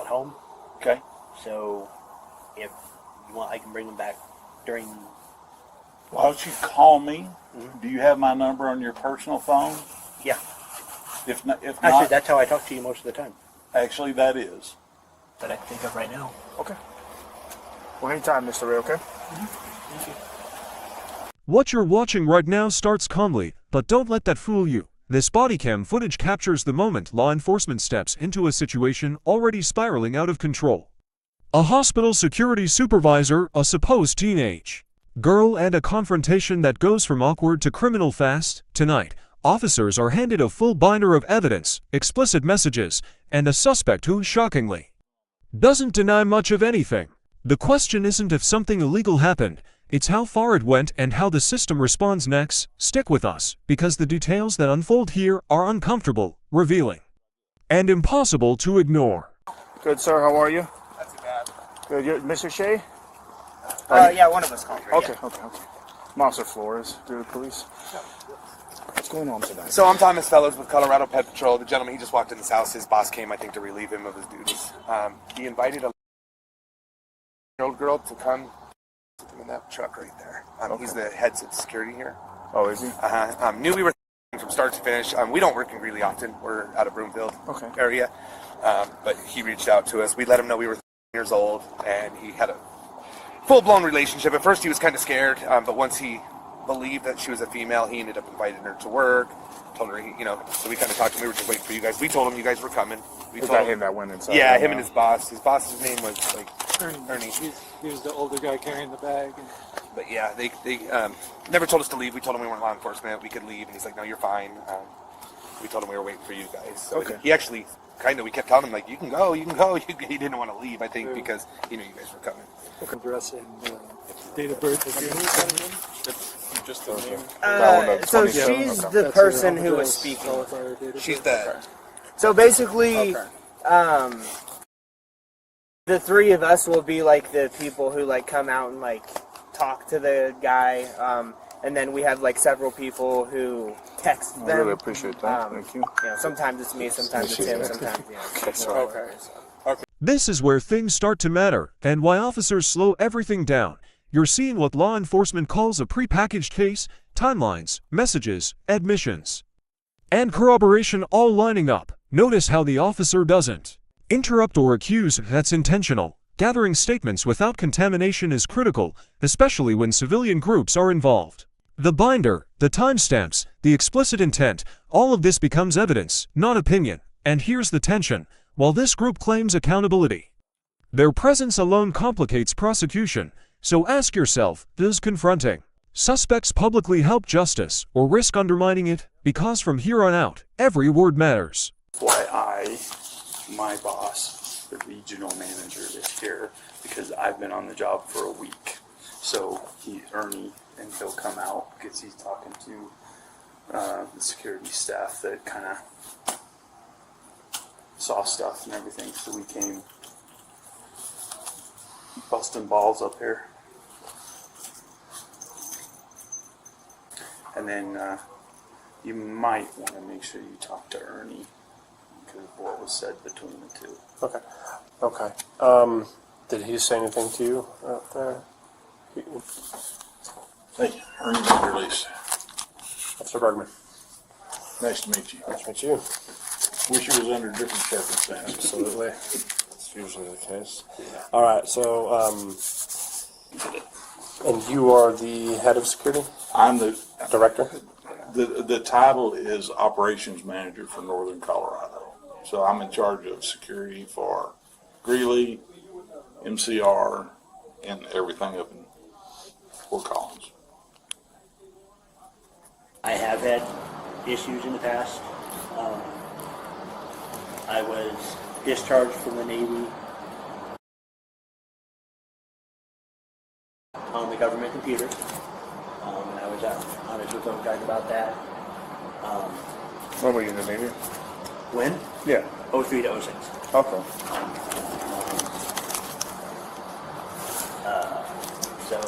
at home. Okay. So if you want, I can bring them back during. Why don't you call me? Mm-hmm. Do you have my number on your personal phone? Yeah. If not, actually, that's how I talk to you most of the time. Actually, that is. That I can think of right now. Okay. Well, anytime, Mr. Ray, okay? Mm-hmm. Thank you. What you're watching right now starts calmly, but don't let that fool you. This body cam footage captures the moment law enforcement steps into a situation already spiraling out of control. A hospital security supervisor, a supposed teenage girl, and a confrontation that goes from awkward to criminal fast. Tonight, officers are handed a full binder of evidence, explicit messages, and a suspect who, shockingly, doesn't deny much of anything. The question isn't if something illegal happened, it's how far it went and how the system responds next. Stick with us, because the details that unfold here are uncomfortable, revealing, and impossible to ignore. Good, sir. How are you? Not too bad. Good. You're Mr. Shea? Yeah, one of us called. Right? Okay. Monster Flores, do the police. What's going on tonight? So I'm Thomas Fellows with Colorado Pet Patrol. The gentleman, he just walked in his house. His boss came, I think, to relieve him of his duties. He invited a year-old girl to come with him in that truck right there. Okay. He's the head of security here. Oh, is he? Knew we were from start to finish. We don't work in Greeley often. We're out of Broomfield area. But he reached out to us. We let him know we were years old, and he had a full-blown relationship. At first, he was kind of scared, but once he believed that she was a female, he ended up inviting her to work. Told her, so we kind of talked to him. We were just waiting for you guys. We told him you guys were coming. We told him that went inside. Yeah, him and his boss. His boss's name was Ernie. He was the older guy carrying the bag. But yeah, they never told us to leave. We told him we weren't law enforcement. We could leave, and he's like, "No, you're fine." We told him we were waiting for you guys. So he actually we kept telling him like, "You can go, you can go." He didn't want to leave, I think, because he knew you guys were coming. Address and date of birth. Just the name. So she's the person who was speaking. She's the. So basically, the three of us will be like the people who like come out and like talk to the guy, and then we have like several people who text them. I really appreciate that. Thank you. Sometimes it's me, sometimes it's him, sometimes Okay. This is where things start to matter, and why officers slow everything down. You're seeing what law enforcement calls a prepackaged case, timelines, messages, admissions, and corroboration all lining up. Notice how the officer doesn't interrupt or accuse. That's intentional. Gathering statements without contamination is critical, especially when civilian groups are involved. The binder, the timestamps, the explicit intent, all of this becomes evidence, not opinion. And here's the tension. While this group claims accountability, their presence alone complicates prosecution. So ask yourself, does confronting suspects publicly help justice or risk undermining it? Because from here on out, every word matters. Why my boss, the regional manager, is here because I've been on the job for a week. So Ernie, and he'll come out because he's talking to the security staff that kind of saw stuff and everything. So we came busting balls up here. And then you might want to make sure you talk to Ernie because of what was said between the two. Okay. Did he say anything to you out there? Hey, Ernie release. Officer Bergman. Nice to meet you. Nice to meet you. Wish it was under different circumstances. Absolutely. That's usually the case. All right, so, and you are the head of security? I'm the director? The title is operations manager for Northern Colorado. So I'm in charge of security for Greeley, MCR, and everything up in Fort Collins. I have had issues in the past. I was discharged from the Navy on the government computer, and I was honest with those guys about that. When were you in the Navy? When? Yeah. 03 to 06. Okay. So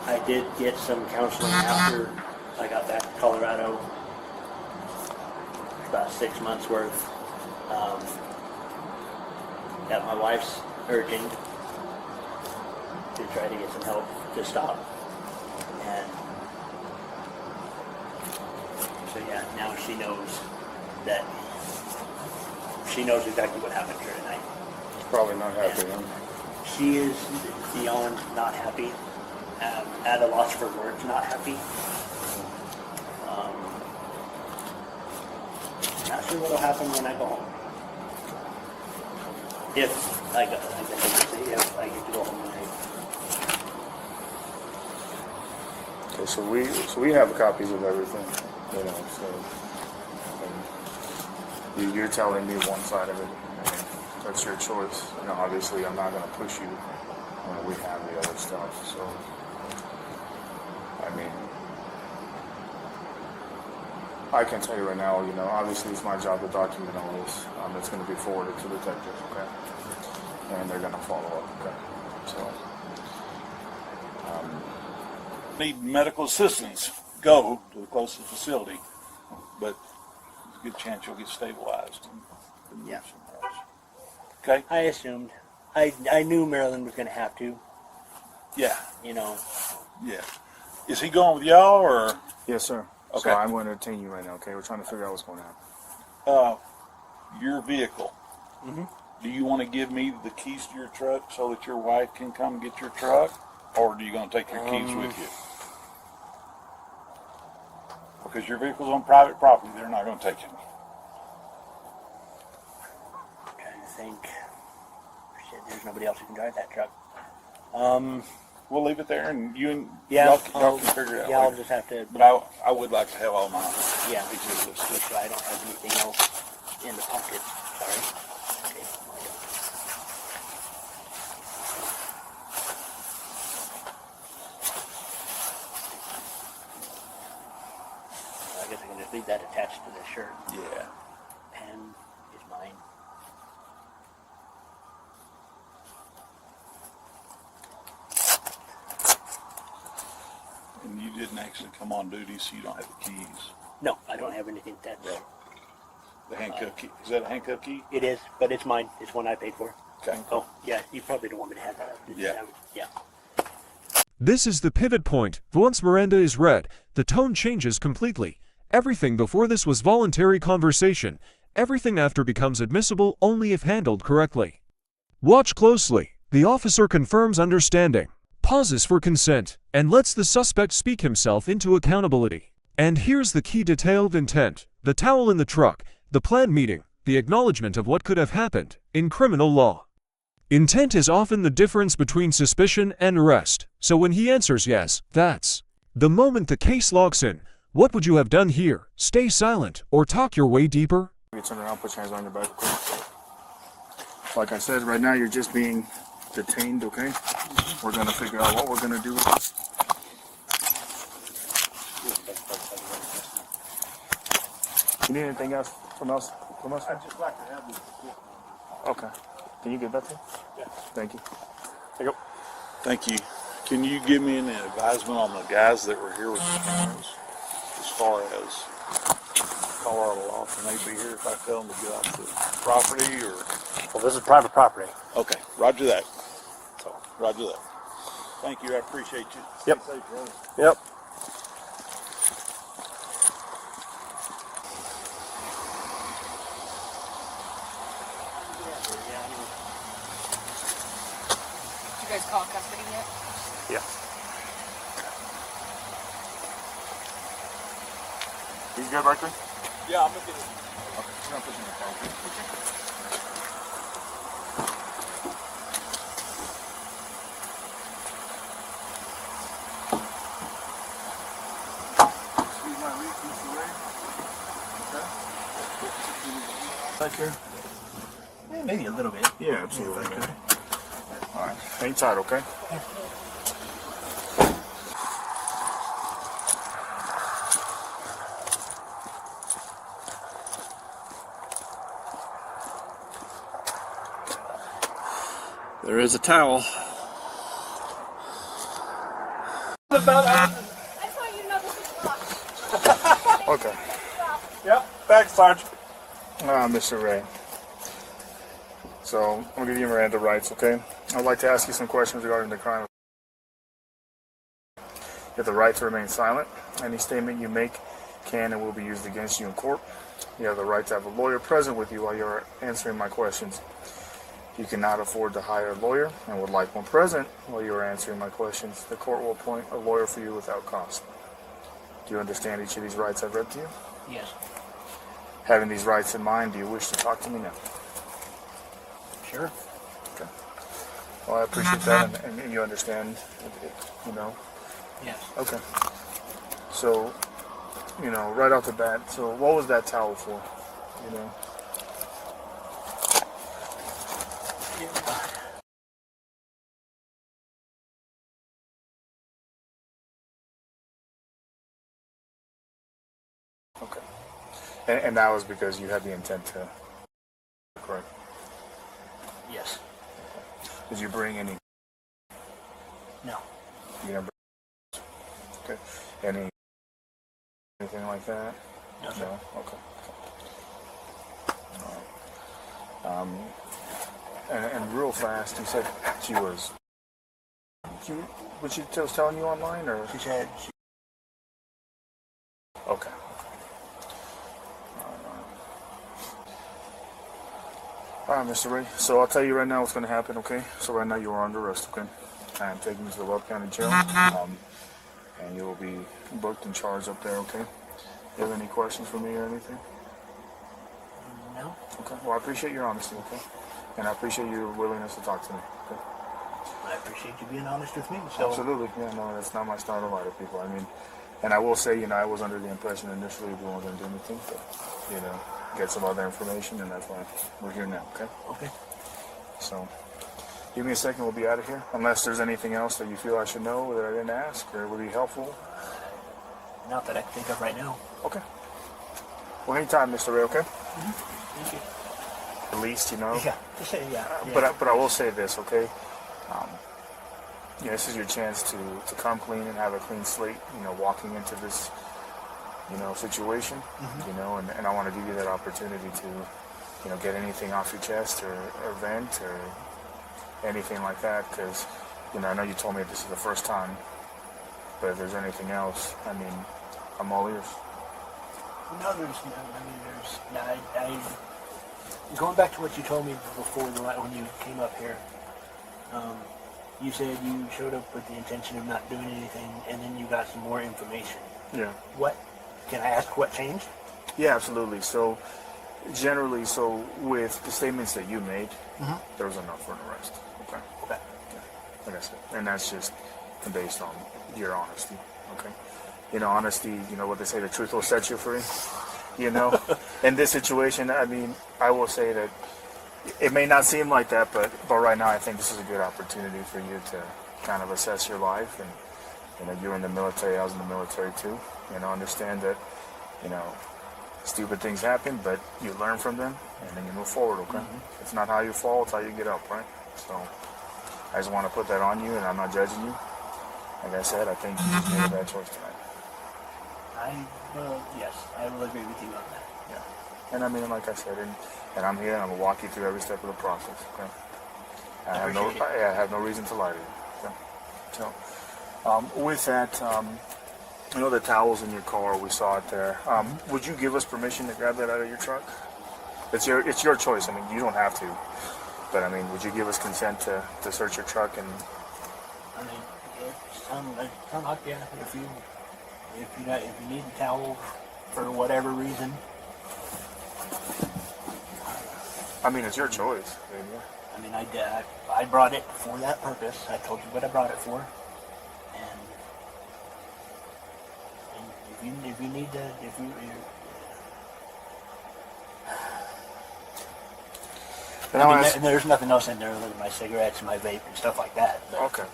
I did get some counseling after I got back to Colorado, about 6 months worth. that my wife's urging to try to get some help to stop. And so yeah, now she knows that exactly what happened here tonight. Probably not happy, huh? She is beyond not happy, at a loss for words, not happy. Not sure what'll happen when I go home. If I get to go home tonight. Okay, so we have copies of everything, you know. So you're telling me one side of it. I mean, that's your choice. You know, obviously, I'm not going to push you when we have the other stuff. So, I mean, I can tell you right now, you know, obviously it's my job to document all this. It's going to be forwarded to detectives, okay? And they're going to follow up, okay? So, Need medical assistance, go to the closest facility, but there's a good chance you'll get stabilized. Yeah. Okay? I assumed. I knew Maryland was going to have to, Yeah. you know. Yeah. Is he going with y'all or? yes, sir. Okay. So I'm going to entertain you right now, okay? We're trying to figure out what's going to happen. Your vehicle. Mm-hmm. Do you want to give me the keys to your truck so that your wife can come get your truck, or are you going to take your keys with you? Because your vehicle's on private property, they're not going to take it. I'm trying to think. Shit, there's nobody else who can drive that truck. We'll leave it there, and you and Yeah, y'all can figure it out. Yeah, I'll later. just have to. But I would like to have all my Yeah, pieces make sure I don't have anything else in the pocket. Sorry. Okay. I guess I can just leave that attached to the shirt. Yeah. Pen is mine. And you didn't actually come on duty, so you don't have the keys. No, I don't have anything attached. The handcuff key. Is that a handcuff key? It is, but it's mine. It's one I paid for. Okay. Oh, yeah, you probably don't want me to have that. Yeah. Yeah. This is the pivot point. Once Miranda is read, the tone changes completely. Everything before this was voluntary conversation. Everything after becomes admissible only if handled correctly. Watch closely. The officer confirms understanding, pauses for consent, and lets the suspect speak himself into accountability. And here's the key detailed intent: the towel in the truck, the planned meeting, the acknowledgement of what could have happened. In criminal law, intent is often the difference between suspicion and arrest. So when he answers yes, that's the moment the case locks in. What would you have done here? Stay silent or talk your way deeper? You turn around, put your hands on your back. Like I said, right now you're just being detained, okay? We're going to figure out what we're going to do. You need anything else from us? I'd just like to have this. Okay. Can you give that to me? Yeah. Thank you. There you go. Thank you. Can you give me an advisement on the guys that were here with the cameras? As far as Colorado law, can they be here if I tell them to get off the property, or? Well, this is private property. Okay, roger that. So, roger that. Thank you, I appreciate you. Yep. Stay safe, brother. Yep. Did you guys call custody yet? Yeah. You good back there? Yeah, I'm gonna get it. Okay. You're gonna put you in the car. Excuse my reach, Mr. Ray. Okay. Back here? Yeah, maybe a little bit. Yeah, absolutely. Okay. All right. Hang tight, okay? There is a towel. I just want you to know this is locked. Okay. Yep, thanks, Sarge. Ah, Mr. Ray. So I'm gonna give you Miranda rights, okay? I'd like to ask you some questions regarding the crime. You have the right to remain silent. Any statement you make can and will be used against you in court. You have the right to have a lawyer present with you while you're answering my questions. You cannot afford to hire a lawyer and would like one present while you are answering my questions. The court will appoint a lawyer for you without cost. Do you understand each of these rights I've read to you? Yes. Having these rights in mind, do you wish to talk to me now? Sure. Okay. Well, I appreciate that, and you understand, you know? Yes. Okay. So, you know, right off the bat, so what was that towel for? You know? Okay. And that was because you had the intent to, correct? Yes. Did you bring any? No. You didn't bring, okay. Anything like that? No, sir. No? Okay. All right. And real fast, you said she was. What she was telling you online, or? She said. Okay. All right, Mr. Ray. So I'll tell you right now what's going to happen, okay? So right now you are under arrest, okay? I am taking you to the Weld County Jail, and you will be booked and charged up there, okay? You have any questions for me or anything? No. Okay. Well, I appreciate your honesty, okay? And I appreciate your willingness to talk to me, okay? I appreciate you being honest with me. So. Absolutely. Yeah, no, that's not my style to lie to people. I mean, and I will say, you know, I was under the impression initially we weren't going to do anything, but, you know, get some other information, and that's why we're here now, okay? Okay. So, give me a second, we'll be out of here. Unless there's anything else that you feel I should know that I didn't ask, or would be helpful. Not that I can think of right now. Okay. Well, anytime, Mr. Ray, okay? Thank you. At least, you know. Yeah. Just say yeah. But I will say this, okay? You know, this is your chance to come clean and have a clean slate, you know, walking into this, you know, situation, you know, and I want to give you that opportunity to, you know, get anything off your chest or vent or anything like that, because, you know, I know you told me this is the first time, but if there's anything else, I mean, I'm all ears. No, there's no. I mean, there's. I going back to what you told me before when you came up here. You said you showed up with the intention of not doing anything, and then you got some more information. Yeah. What? Can I ask what changed? Yeah, absolutely. So, generally, so with the statements that you made, there was enough for an arrest. Okay. Okay. Yeah. Like I said, and that's just based on your honesty. Okay. You know, honesty. You know what they say: the truth will set you free. You know, in this situation, I mean, I will say that it may not seem like that, but right now, I think this is a good opportunity for you to kind of assess your life. And you know, you're in the military. I was in the military too. You know, understand that, you know, stupid things happen, but you learn from them, and then you move forward, okay? It's not how you fall, it's how you get up, right? So, I just want to put that on you, and I'm not judging you. Like I said, I think you just made a bad choice tonight. Yes, I will agree with you on that. Yeah. And I mean, like I said, and I'm here, and I'm going to walk you through every step of the process, okay? I have no reason to lie to you, okay? So, with that, you know the towels in your car, we saw it there. Would you give us permission to grab that out of your truck? It's your choice. I mean, you don't have to. But I mean, would you give us consent to search your truck? And I mean, it's kind of like, yeah, if you need a towel for whatever reason. I mean, it's your choice. I mean, I brought it for that purpose. I told you what I brought it for. If you need to, there's nothing else in there other than my cigarettes, my vape, and stuff like that. But. Okay.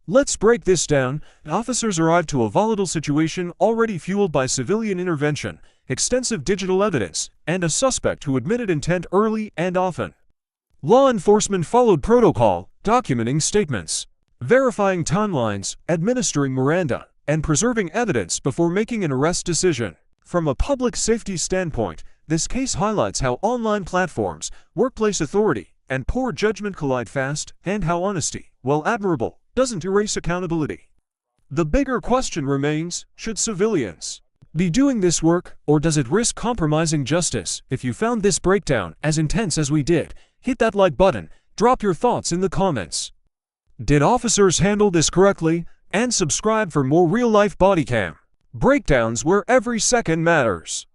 Let's break this down. Officers arrived to a volatile situation already fueled by civilian intervention, extensive digital evidence, and a suspect who admitted intent early and often. Law enforcement followed protocol, documenting statements, verifying timelines, administering Miranda, and preserving evidence before making an arrest decision. From a public safety standpoint, This case highlights how online platforms, workplace authority, and poor judgment collide fast, and how honesty, while admirable, doesn't erase accountability. The bigger question remains, should civilians be doing this work, or does it risk compromising justice? If you found this breakdown as intense as we did, hit that like button, drop your thoughts in the comments. Did officers handle this correctly? And subscribe for more real-life body cam breakdowns where every second matters.